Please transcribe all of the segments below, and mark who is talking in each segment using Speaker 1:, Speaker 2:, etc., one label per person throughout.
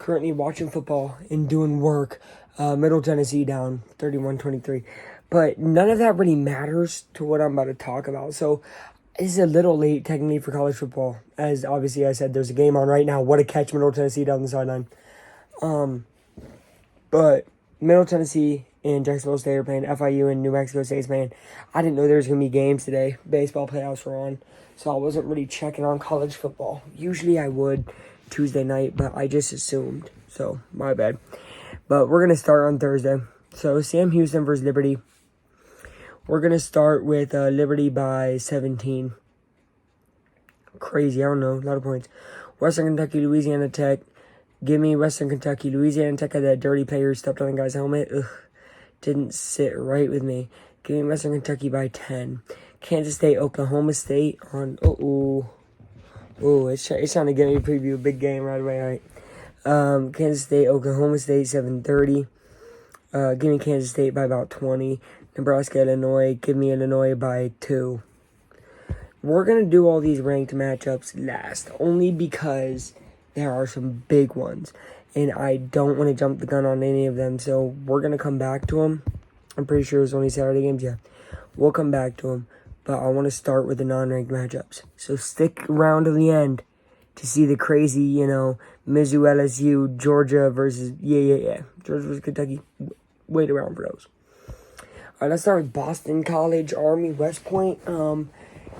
Speaker 1: currently watching football and doing work. Middle Tennessee down 31-23. But none of that really matters to what I'm about to talk about. So this is a little late technically for college football. As obviously I said, there's a game on right now. What a catch, Middle Tennessee down the sideline. But Middle Tennessee and Jacksonville State are playing. FIU and New Mexico State's playing. I didn't know there was going to be games today. Baseball playoffs were on. So I wasn't really checking on college football. Usually I would Tuesday night, but I just assumed. So, my bad. But we're going to start on Thursday. So, Sam Houston versus Liberty. We're going to start with Liberty by 17. Crazy, I don't know. A lot of points. Western Kentucky, Louisiana Tech. Give me Western Kentucky. Louisiana Tech had that dirty player who stepped on the guy's helmet. Ugh. Didn't sit right with me. Give me Western Kentucky by 10. Kansas State, Oklahoma State on... it's trying to get me to preview a big game right away. All right. Kansas State, Oklahoma State, 7:30. Give me Kansas State by about 20. Nebraska, Illinois. Give me Illinois by 2. We're going to do all these ranked matchups last, only because there are some big ones. And I don't want to jump the gun on any of them, so we're going to come back to them. I'm pretty sure it's only Saturday games, yeah. We'll come back to them, but I want to start with the non-ranked matchups. So stick around to the end to see the crazy, Mizzou, LSU, Georgia versus, Georgia versus Kentucky. Wait around for those. All right, let's start with Boston College, Army, West Point.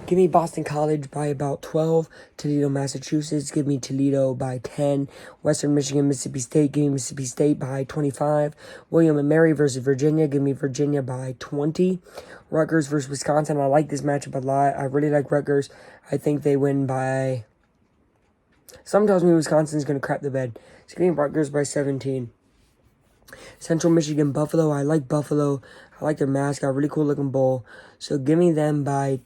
Speaker 1: Give me Boston College by about 12. Toledo, Massachusetts. Give me Toledo by 10. Western Michigan, Mississippi State. Give me Mississippi State by 25. William and Mary versus Virginia. Give me Virginia by 20. Rutgers versus Wisconsin. I like this matchup a lot. I really like Rutgers. I think they win by... Some tells me Wisconsin's going to crap the bed. So give me Rutgers by 17. Central Michigan, Buffalo. I like Buffalo. I like their mascot. Really cool looking bowl. So give me them by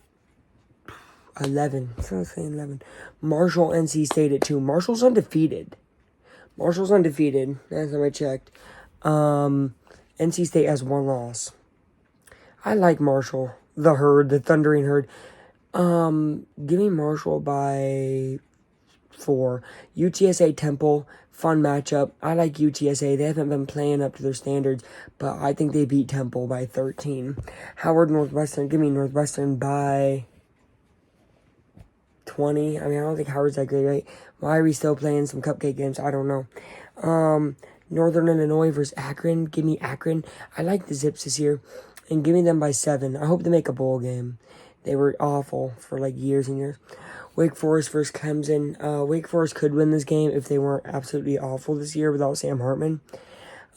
Speaker 1: 11. So I'm saying 11. Marshall, NC State at 2. Marshall's undefeated. Last time I checked. NC State has 1 loss. I like Marshall. The Herd, the Thundering Herd. Give me Marshall by 4. UTSA Temple, fun matchup. I like UTSA. They haven't been playing up to their standards, but I think they beat Temple by 13. Howard, Northwestern. Give me Northwestern by 20. I don't think Howard's that great, right? Why are we still playing some cupcake games? I don't know. Northern Illinois versus Akron. Give me Akron. I like the Zips this year. And give me them by 7. I hope they make a bowl game. They were awful for years and years. Wake Forest versus Clemson. Wake Forest could win this game if they weren't absolutely awful this year without Sam Hartman.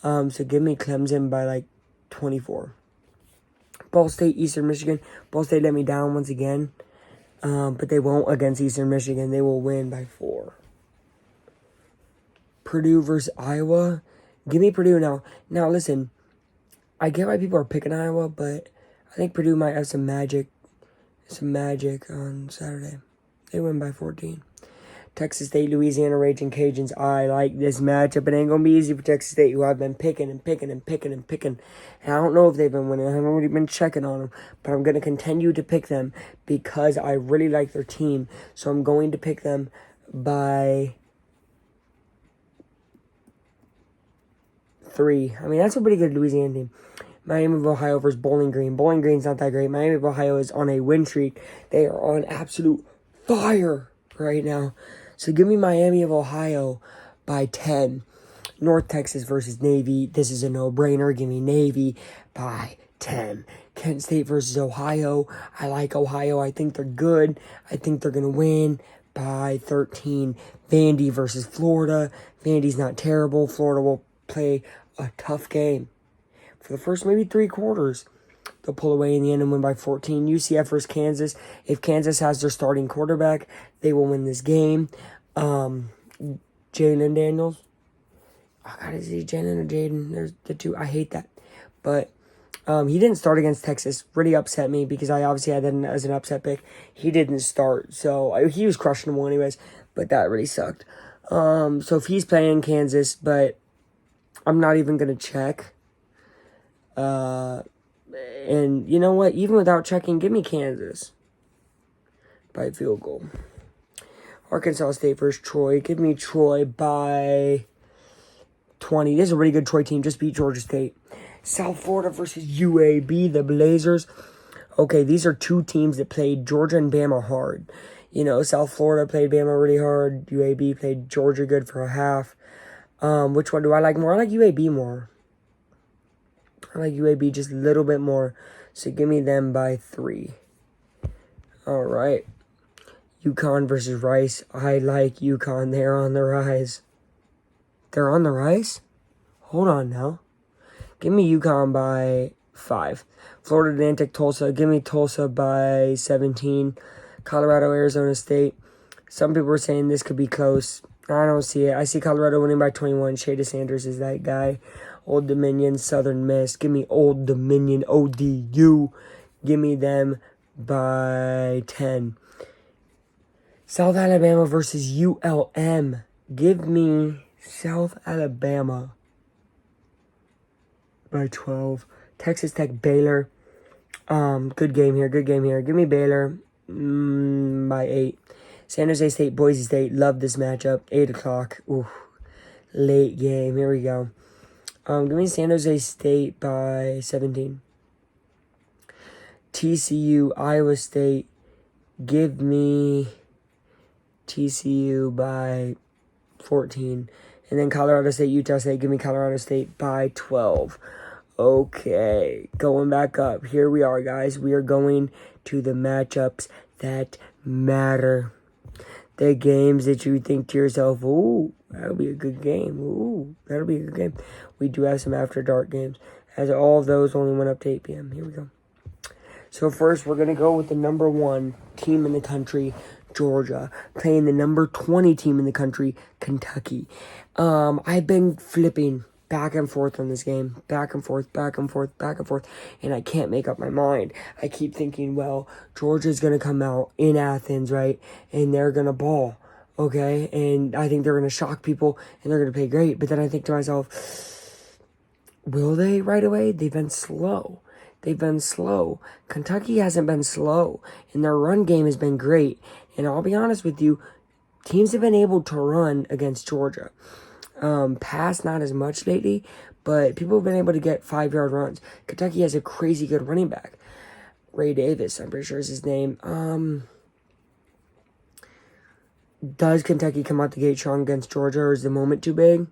Speaker 1: So give me Clemson by 24. Ball State, Eastern Michigan. Ball State let me down once again. But they won't against Eastern Michigan. They will win by 4. Purdue versus Iowa. Give me Purdue now. Now, listen. I get why people are picking Iowa, but I think Purdue might have some magic on Saturday. They win by 14. Texas State, Louisiana Raging Cajuns. I like this matchup. It ain't going to be easy for Texas State, who I've been picking. And I don't know if they've been winning. I haven't really been checking on them. But I'm going to continue to pick them because I really like their team. So I'm going to pick them by 3. That's a pretty good Louisiana team. Miami of Ohio versus Bowling Green. Bowling Green's not that great. Miami of Ohio is on a win streak. They are on absolute fire right now. So give me Miami of Ohio by 10. North Texas versus Navy. This is a no-brainer. Give me Navy by 10. Kent State versus Ohio. I like Ohio. I think they're good. I think they're going to win by 13. Vandy versus Florida. Vandy's not terrible. Florida will play a tough game. For the first maybe 3 quarters, they'll pull away in the end and win by 14. UCF versus Kansas. If Kansas has their starting quarterback, they will win this game. Jalen Daniels. I gotta see Jalen or Jaden. There's the 2. I hate that. But he didn't start against Texas. Really upset me because I obviously had that as an upset pick. He didn't start. So he was crushing them anyways. But that really sucked. So if he's playing Kansas, but I'm not even going to check. And you know what? Even without checking, give me Kansas by field goal. Arkansas State versus Troy. Give me Troy by 20. This is a really good Troy team. Just beat Georgia State. South Florida versus UAB, the Blazers. Okay, these are two teams that played Georgia and Bama hard. You know, South Florida played Bama really hard. UAB played Georgia good for a half. Which one do I like more? I like UAB more. I like UAB just a little bit more. So give me them by 3. All right. UConn versus Rice. I like UConn. They're on the rise. They're on the rise? Hold on now. Give me UConn by 5. Florida Atlantic, Tulsa. Give me Tulsa by 17. Colorado, Arizona State. Some people are saying this could be close. I don't see it. I see Colorado winning by 21. Shada Sanders is that guy. Old Dominion, Southern Miss. Give me Old Dominion, ODU. Give me them by 10. South Alabama versus ULM. Give me South Alabama by 12. Texas Tech, Baylor. Good game here. Good game here. Give me Baylor by 8. San Jose State, Boise State. Love this matchup. 8 o'clock. Ooh, late game. Here we go. Give me San Jose State by 17. TCU, Iowa State. Give me TCU by 14. And then Colorado State, Utah State. Give me Colorado State by 12. Okay, going back up. Here we are, guys. We are going to the matchups that matter. The games that you think to yourself, ooh, that'll be a good game. Ooh, that'll be a good game. We do have some after dark games. As all of those only went up to 8 p.m. Here we go. So first, we're going to go with the number 1 team in the country, Georgia, playing the number 20 team in the country, Kentucky. I've been flipping back and forth on this game. Back and forth, back and forth, back and forth. And I can't make up my mind. I keep thinking, well, Georgia's going to come out in Athens, right? And they're going to ball, okay? And I think they're going to shock people and they're going to play great. But then I think to myself, will they right away? They've been slow. They've been slow. Kentucky hasn't been slow. And their run game has been great. And I'll be honest with you, teams have been able to run against Georgia. Pass not as much lately, but people have been able to get 5-yard runs. Kentucky has a crazy good running back. Ray Davis, I'm pretty sure is his name. Does Kentucky come out the gate strong against Georgia, or is the moment too big?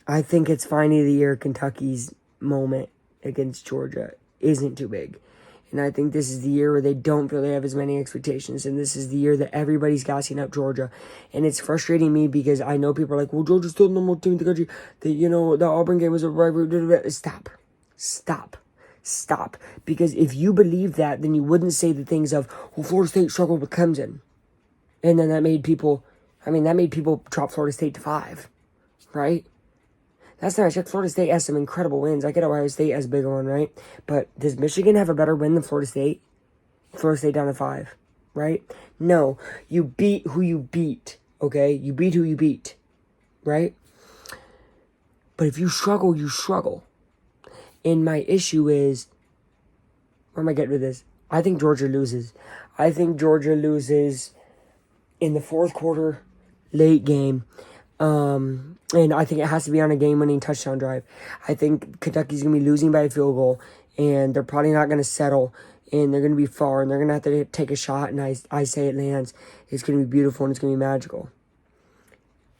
Speaker 1: I think it's finally the year Kentucky's moment against Georgia isn't too big. And I think this is the year where they don't really have as many expectations. And this is the year that everybody's gassing up Georgia. And it's frustrating me because I know people are like, well, Georgia's still the number 1 team in the country. The Auburn game was a rivalry. Stop. Because if you believe that, then you wouldn't say the things of, well, Florida State struggled with Clemson. And then that made people drop Florida State to 5. Right? Last time I checked, Florida State has some incredible wins. I get Ohio State as a bigger one, right? But does Michigan have a better win than Florida State? Florida State down to 5, right? No. You beat who you beat, okay? You beat who you beat, right? But if you struggle, you struggle. And my issue is, where am I getting with this? I think Georgia loses. I think Georgia loses in the 4th quarter, late game. And I think it has to be on a game-winning touchdown drive. I think Kentucky's going to be losing by a field goal, and they're probably not going to settle, and they're going to be far, and they're going to have to take a shot, and I say it lands. It's going to be beautiful, and it's going to be magical.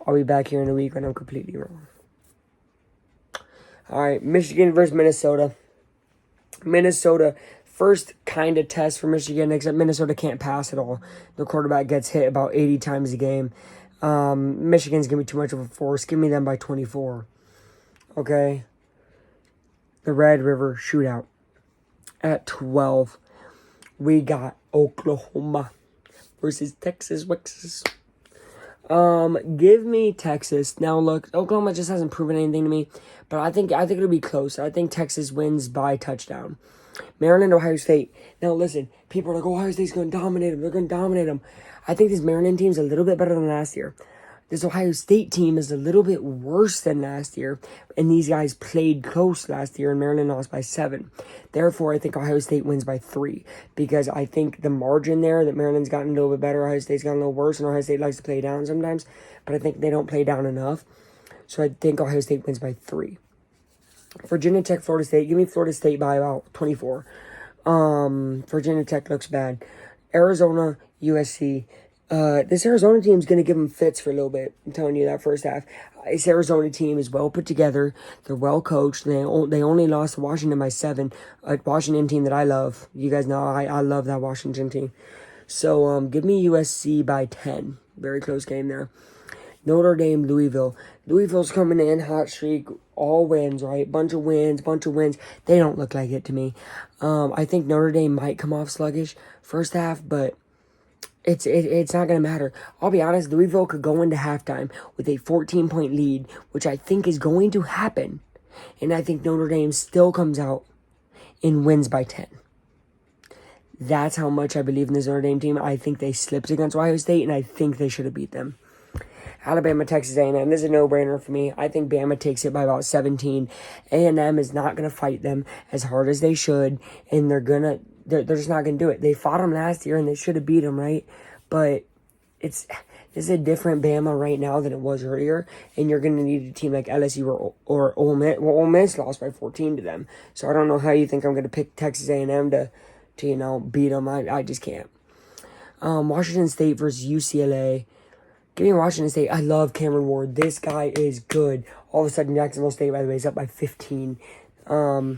Speaker 1: I'll be back here in a week when I'm completely wrong. All right, Michigan versus Minnesota. Minnesota, first kind of test for Michigan, except Minnesota can't pass at all. The quarterback gets hit about 80 times a game. Michigan's going to be too much of a force. Give me them by 24. Okay? The Red River Shootout. At 12, we got Oklahoma versus Texas. Give me Texas. Now, look, Oklahoma just hasn't proven anything to me, but I think it'll be close. I think Texas wins by touchdown. Maryland, Ohio State. Now, listen, people are like, Ohio State's going to dominate them. They're going to dominate them. I think this Maryland team's a little bit better than last year. This Ohio State team is a little bit worse than last year, and these guys played close last year, and Maryland lost by 7. Therefore, I think Ohio State wins by 3, because I think the margin there that Maryland's gotten a little bit better, Ohio State's gotten a little worse, and Ohio State likes to play down sometimes, but I think they don't play down enough. So I think Ohio State wins by 3. Virginia Tech, Florida State. Give me Florida State by about 24. Virginia Tech looks bad. Arizona, USC. This Arizona team is going to give them fits for a little bit. I'm telling you that first half. This Arizona team is well put together. They're well coached. They only lost to Washington by 7. A Washington team that I love. You guys know I love that Washington team. So give me USC by 10. Very close game there. Notre Dame, Louisville. Louisville's coming in, hot streak, all wins, right? Bunch of wins. They don't look like it to me. I think Notre Dame might come off sluggish first half, but it's not going to matter. I'll be honest, Louisville could go into halftime with a 14-point lead, which I think is going to happen. And I think Notre Dame still comes out and wins by 10. That's how much I believe in this Notre Dame team. I think they slipped against Ohio State, and I think they should have beat them. Alabama, Texas A&M. This is a no-brainer for me. I think Bama takes it by about 17. A&M is not going to fight them as hard as they should, and they're just not going to do it. They fought them last year, and they should have beat them, right? But this is a different Bama right now than it was earlier, and you're going to need a team like LSU or Ole Miss. Well, Ole Miss lost by 14 to them, so I don't know how you think I'm going to pick Texas A&M to beat them. I just can't. Washington State versus UCLA. Give me Washington State. I love Cameron Ward. This guy is good. All of a sudden, Jacksonville State, by the way, is up by 15. I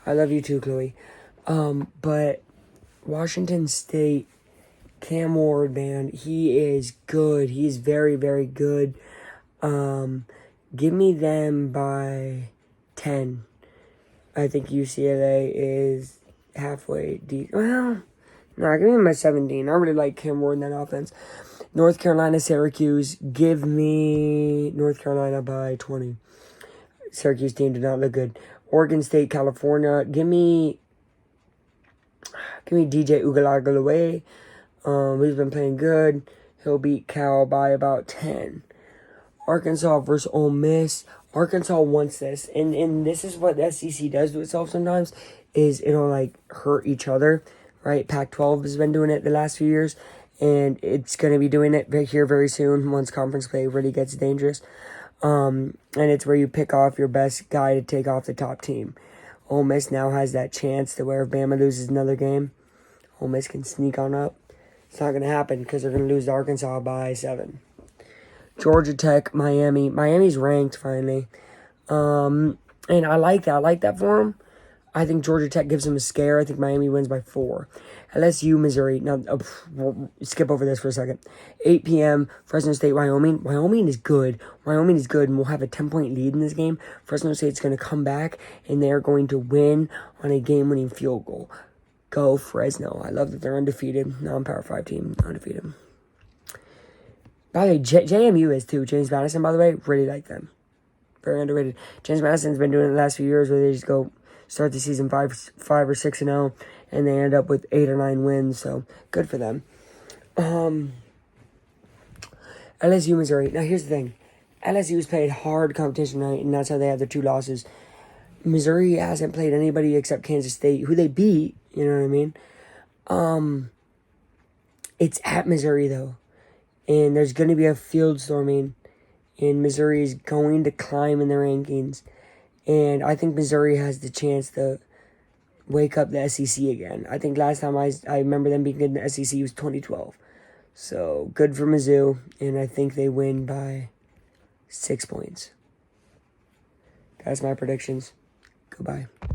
Speaker 1: love you too, Chloe. But Washington State, Cam Ward, man, he is good. He's very, very good. Give me them by 10. I think UCLA is halfway deep. Well, no, give me them by 17. I really like Cam Ward in that offense. North Carolina, Syracuse. Give me North Carolina by 20. Syracuse team did not look good. Oregon State, California. Give me DJ Uiagalelei. He's been playing good. He'll beat Cal by about 10. Arkansas versus Ole Miss. Arkansas wants this. And this is what the SEC does to itself sometimes. Is it'll like hurt each other. Right? Pac-12 has been doing it the last few years. And it's going to be doing it here very soon once conference play really gets dangerous. And it's where you pick off your best guy to take off the top team. Ole Miss now has that chance to where if Bama loses another game, Ole Miss can sneak on up. It's not going to happen because they're going to lose to Arkansas by 7. Georgia Tech, Miami. Miami's ranked finally. And I like that. I like that for them. I think Georgia Tech gives them a scare. I think Miami wins by 4. LSU, Missouri. Now, we'll skip over this for a second. 8 p.m., Fresno State, Wyoming. Wyoming is good. And we'll have a 10-point lead in this game. Fresno State's going to come back, and they're going to win on a game-winning field goal. Go Fresno. I love that they're undefeated. Non-Power 5 team, undefeated. By the way, JMU is too. James Madison, by the way, really like them. Very underrated. James Madison's been doing it the last few years where they just go start the season 5 or 6-0, and they end up with 8 or 9 wins. So good for them. LSU, Missouri. Now here's the thing: LSU's played hard competition, right? And that's how they have their 2 losses. Missouri hasn't played anybody except Kansas State, who they beat. You know what I mean? It's at Missouri though, and there's going to be a field storming, and Missouri is going to climb in the rankings. And I think Missouri has the chance to wake up the SEC again. I think last time I remember them being good in the SEC was 2012. So, good for Mizzou. And I think they win by 6 points. That's my predictions. Goodbye.